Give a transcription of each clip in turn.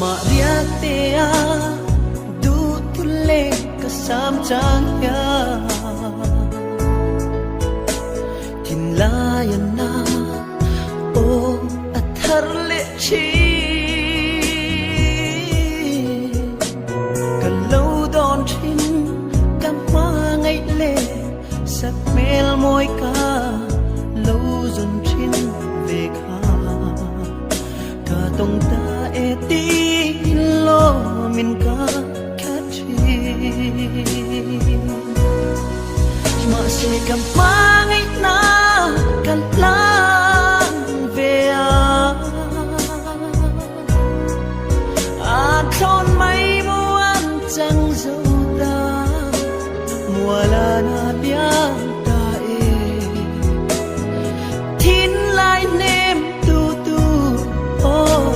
Mariatea du tule kasam changya Tinlayan na o atharle chi Kalau don thin kama ngay le Sat mel môi ka lâu dần thin về kha Ka tong ta e ti lo min ka kachi Ma se kam mangai na kan lang ve a thon mai muan chang zo da wala na biang ta e thin lai nem tu tu oh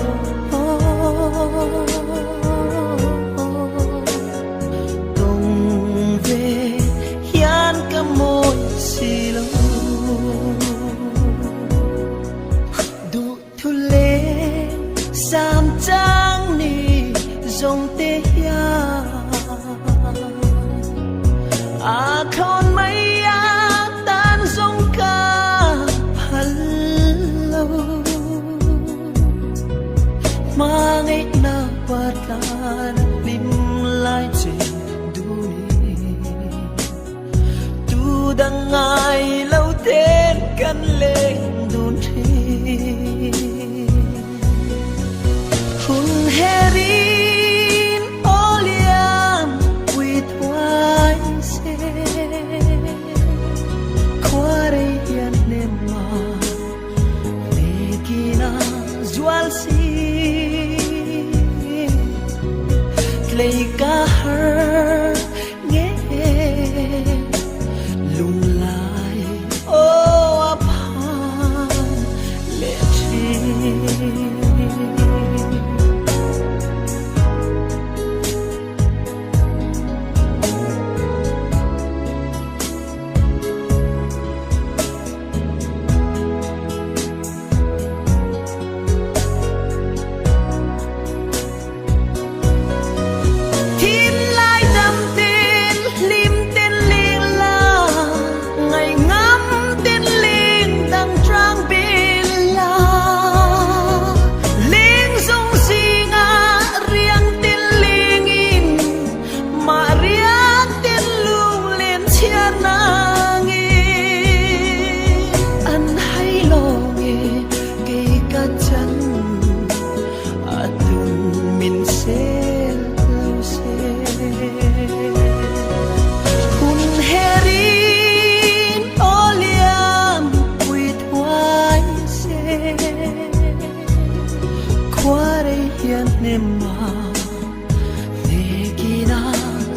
Thon mấy tan giống ca hẳn lâu mà ngày nào qua ta lim lại trên dunia tu đang ngày lâu tên căn lên đồn thi hun herin olian with wine Jual si Clay ka her nghe lung lai oh upon let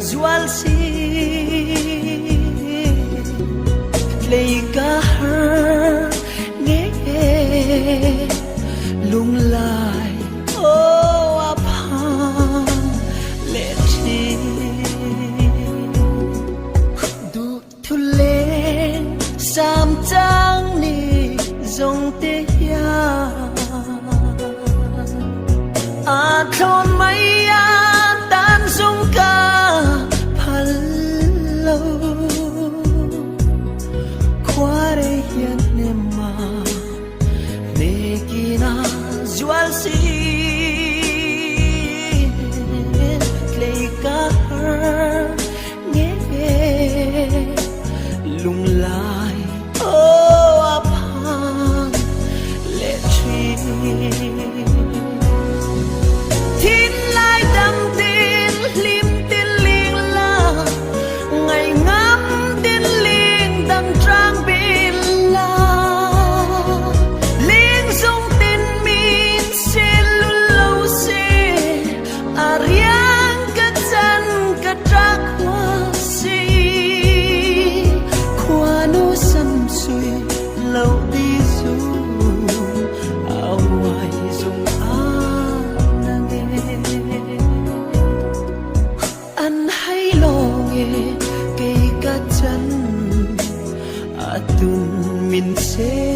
Jual si Clay ka her nghe lung lai oh upon let du thu lên sam chang ni dòng te ya a thon mai tan dung ka Jual si Clay ka her nghe lung lai oh upon let Thin lai đam tin lim tin liên la ngày ngắm tin liên đằng trang bên la liên dung tin min se lu lâu se ariang ka chan ka trak wa si kwa no sam sui lâu đi du awai dung an hay lo nghe cây ca chân atun min se